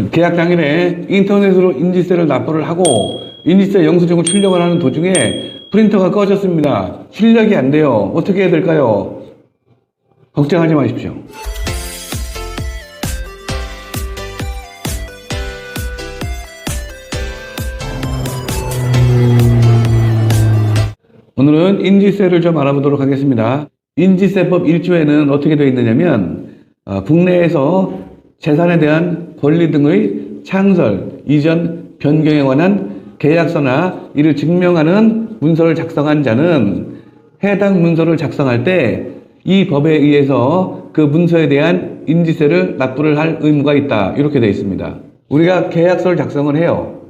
계약 당일에 인터넷으로 인지세를 납부를 하고 인지세 영수증을 출력을 하는 도중에 프린터가 꺼졌습니다. 출력이 안 돼요. 어떻게 해야 될까요? 걱정하지 마십시오. 오늘은 인지세를 좀 알아보도록 하겠습니다. 인지세법 1조에는 어떻게 되어 있느냐면 국내에서 재산에 대한 권리 등의 창설, 이전, 변경에 관한 계약서나 이를 증명하는 문서를 작성한 자는 해당 문서를 작성할 때 이 법에 의해서 그 문서에 대한 인지세를 납부를 할 의무가 있다. 이렇게 되어 있습니다. 우리가 계약서를 작성을 해요.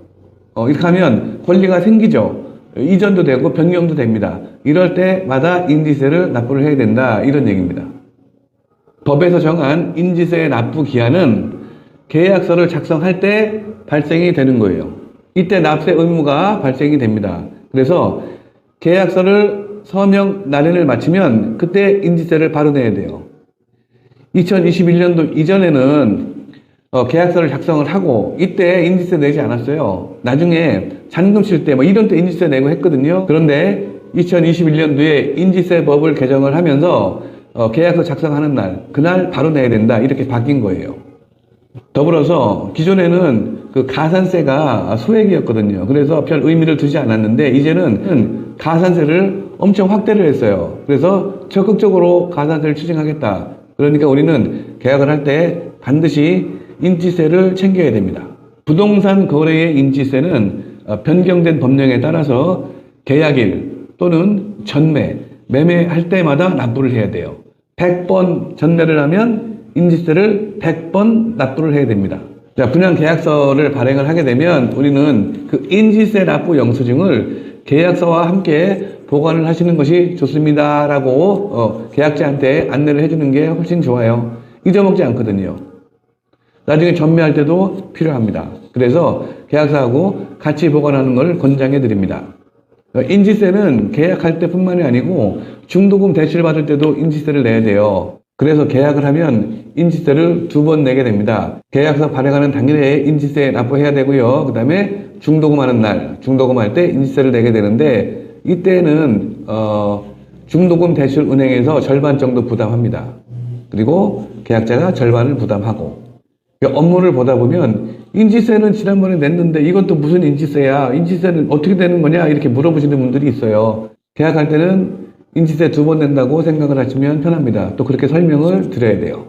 이렇게 하면 권리가 생기죠. 이전도 되고 변경도 됩니다. 이럴 때마다 인지세를 납부를 해야 된다. 이런 얘기입니다. 법에서 정한 인지세 납부 기한은 계약서를 작성할 때 발생이 되는 거예요. 이때 납세 의무가 발생이 됩니다. 그래서 계약서를 서명 날인을 마치면 그때 인지세를 바로 내야 돼요. 2021년도 이전에는 계약서를 작성을 하고 이때 인지세 내지 않았어요. 나중에 잔금 칠 때 이런 때 인지세 내고 했거든요. 그런데 2021년도에 인지세법을 개정을 하면서 계약서 작성하는 날, 그날 바로 내야 된다. 이렇게 바뀐 거예요. 더불어서 기존에는 그 가산세가 소액이었거든요. 그래서 별 의미를 두지 않았는데 이제는 가산세를 엄청 확대를 했어요. 그래서 적극적으로 가산세를 추징하겠다. 그러니까 우리는 계약을 할 때 반드시 인지세를 챙겨야 됩니다. 부동산 거래의 인지세는 변경된 법령에 따라서 계약일 또는 전매, 매매할 때마다 납부를 해야 돼요. 100번 전매를 하면 인지세를 100번 납부를 해야 됩니다. 자, 분양 계약서를 발행을 하게 되면 우리는 그 인지세 납부 영수증을 계약서와 함께 보관을 하시는 것이 좋습니다. 라고 계약자한테 안내를 해주는 게 훨씬 좋아요. 잊어먹지 않거든요. 나중에 전매할 때도 필요합니다. 그래서 계약서하고 같이 보관하는 걸 권장해 드립니다. 인지세는 계약할 때뿐만이 아니고 중도금 대출 받을 때도 인지세를 내야 돼요. 그래서 계약을 하면 인지세를 2번 내게 됩니다. 계약서 발행하는 당일에 인지세 납부해야 되고요. 그 다음에 중도금하는 날, 중도금할 때 인지세를 내게 되는데 이때는 중도금 대출 은행에서 절반 정도 부담합니다. 그리고 계약자가 절반을 부담하고 업무를 보다 보면 인지세는 지난번에 냈는데 이건 또 무슨 인지세야? 인지세는 어떻게 되는 거냐? 이렇게 물어보시는 분들이 있어요. 계약할 때는 인지세 2번 낸다고 생각을 하시면 편합니다. 또 그렇게 설명을 드려야 돼요.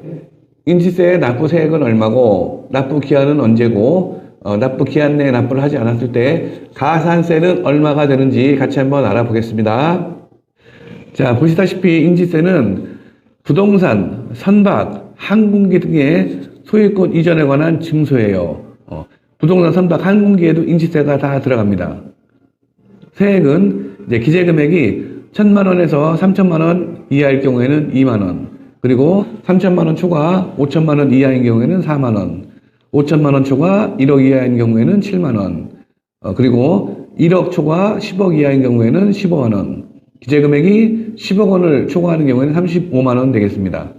인지세의 납부 세액은 얼마고 납부 기한은 언제고 납부 기한 내에 납부를 하지 않았을 때 가산세는 얼마가 되는지 같이 한번 알아보겠습니다. 자, 보시다시피 인지세는 부동산, 선박, 항공기 등의 소유권 이전에 관한 징수예요. 부동산, 선박, 항공기에도 인지세가 다 들어갑니다. 세액은 이제 기재금액이 1,000만 원에서 3,000만 원 이하일 경우에는 2만 원, 그리고 3,000만 원 초과 5,000만 원 이하인 경우에는 4만 원, 5,000만 원 초과 1억 이하인 경우에는 7만 원, 그리고 1억 초과 10억 이하인 경우에는 15만 원, 기재금액이 10억 원을 초과하는 경우에는 35만 원 되겠습니다.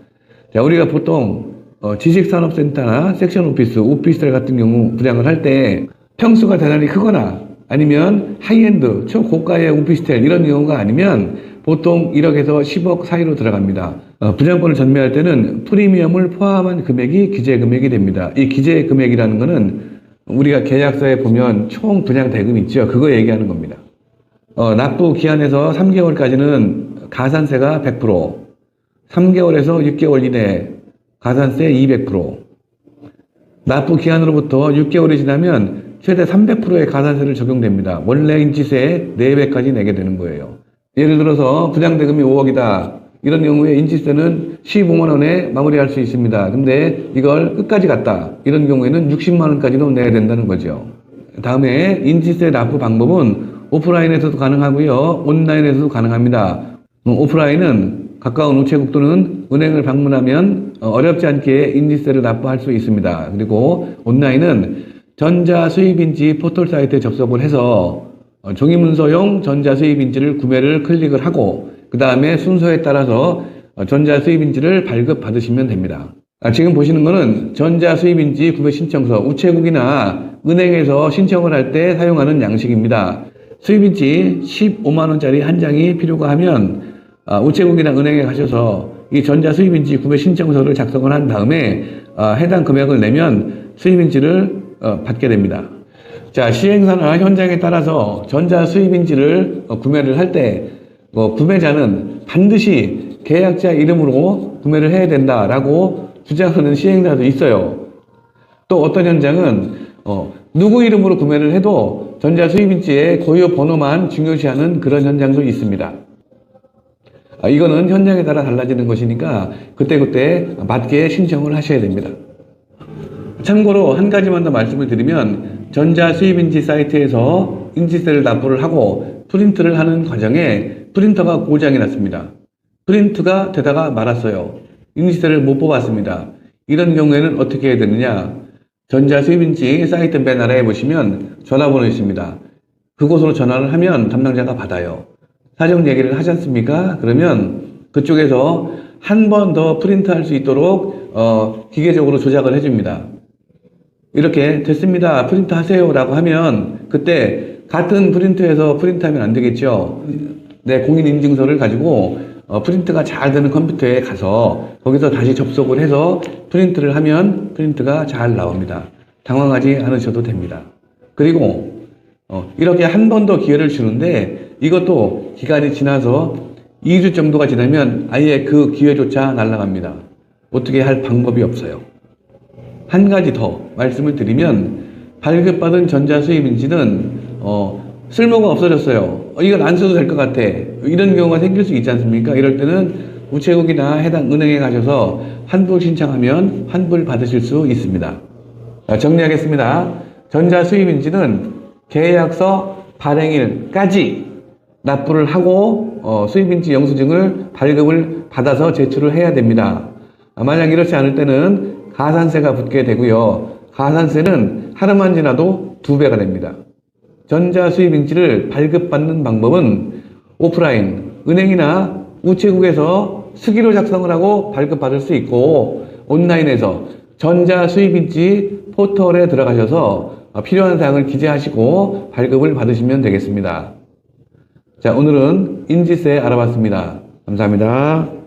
자, 우리가 보통 지식산업센터나 섹션 오피스, 오피스텔 같은 경우 분양을 할 때 평수가 대단히 크거나 아니면 하이엔드, 초고가의 오피스텔 이런 경우가 아니면 보통 1억에서 10억 사이로 들어갑니다. 분양권을 전매할 때는 프리미엄을 포함한 금액이 기재금액이 됩니다. 이 기재금액이라는 거는 우리가 계약서에 보면 총 분양 대금 있죠. 그거 얘기하는 겁니다. 납부 기한에서 3개월까지는 가산세가 100%, 3개월에서 6개월 이내 가산세 200%, 납부 기한으로부터 6개월이 지나면 최대 300%의 가산세를 적용됩니다. 원래 인지세의 4배까지 내게 되는 거예요. 예를 들어서 분양대금이 5억이다. 이런 경우에 인지세는 15만 원에 마무리할 수 있습니다. 근데 이걸 끝까지 갔다. 이런 경우에는 60만 원까지도 내야 된다는 거죠. 다음에 인지세 납부 방법은 오프라인에서도 가능하고요. 온라인에서도 가능합니다. 오프라인은 가까운 우체국 또는 은행을 방문하면 어렵지 않게 인지세를 납부할 수 있습니다. 그리고 온라인은 전자수입인지 포털 사이트에 접속을 해서 종이문서용 전자수입인지를 구매를 클릭을 하고 그 다음에 순서에 따라서 전자수입인지를 발급받으시면 됩니다. 지금 보시는 거는 전자수입인지 구매 신청서, 우체국이나 은행에서 신청을 할 때 사용하는 양식입니다. 수입인지 15만원짜리 한 장이 필요가 하면 우체국이나 은행에 가셔서 이 전자수입인지 구매 신청서를 작성을 한 다음에 해당 금액을 내면 수입인지를 받게 됩니다. 자, 시행사나 현장에 따라서 전자수입인지를 구매를 할 때 구매자는 반드시 계약자 이름으로 구매를 해야 된다라고 주장하는 시행사도 있어요. 또 어떤 현장은 누구 이름으로 구매를 해도 전자수입인지의 고유 번호만 중요시하는 그런 현장도 있습니다. 이거는 현장에 따라 달라지는 것이니까 그때그때 맞게 신청을 하셔야 됩니다. 참고로 한 가지만 더 말씀을 드리면 전자수입인지 사이트에서 인지세를 납부를 하고 프린트를 하는 과정에 프린터가 고장이 났습니다. 프린트가 되다가 말았어요. 인지세를 못 뽑았습니다. 이런 경우에는 어떻게 해야 되느냐? 전자수입인지 사이트 맨 아래에 보시면 전화번호 있습니다. 그곳으로 전화를 하면 담당자가 받아요. 사정 얘기를 하지 않습니까? 그러면 그쪽에서 한 번 더 프린트할 수 있도록 기계적으로 조작을 해줍니다. 이렇게 됐습니다. 프린트 하세요 라고 하면 그때 같은 프린터에서 프린트하면 안 되겠죠. 내 공인인증서를 가지고 프린트가 잘 되는 컴퓨터에 가서 거기서 다시 접속을 해서 프린트를 하면 프린트가 잘 나옵니다. 당황하지 않으셔도 됩니다. 그리고 이렇게 한 번 더 기회를 주는데 이것도 기간이 지나서 2주 정도가 지나면 아예 그 기회조차 날아갑니다. 어떻게 할 방법이 없어요. 한 가지 더 말씀을 드리면 발급받은 전자수입인지는 쓸모가 없어졌어요. 이건 안 써도 될 것 같아. 이런 경우가 생길 수 있지 않습니까? 이럴 때는 우체국이나 해당 은행에 가셔서 환불 신청하면 환불 받으실 수 있습니다. 정리하겠습니다. 전자수입인지는 계약서 발행일까지 납부를 하고 수입인지 영수증을 발급을 받아서 제출을 해야 됩니다. 만약 이렇지 않을 때는 가산세가 붙게 되고요. 가산세는 하루만 지나도 2배가 됩니다. 전자수입인지를 발급받는 방법은 오프라인, 은행이나 우체국에서 수기로 작성을 하고 발급받을 수 있고 온라인에서 전자수입인지 포털에 들어가셔서 필요한 사항을 기재하시고 발급을 받으시면 되겠습니다. 자, 오늘은 인지세 알아봤습니다. 감사합니다.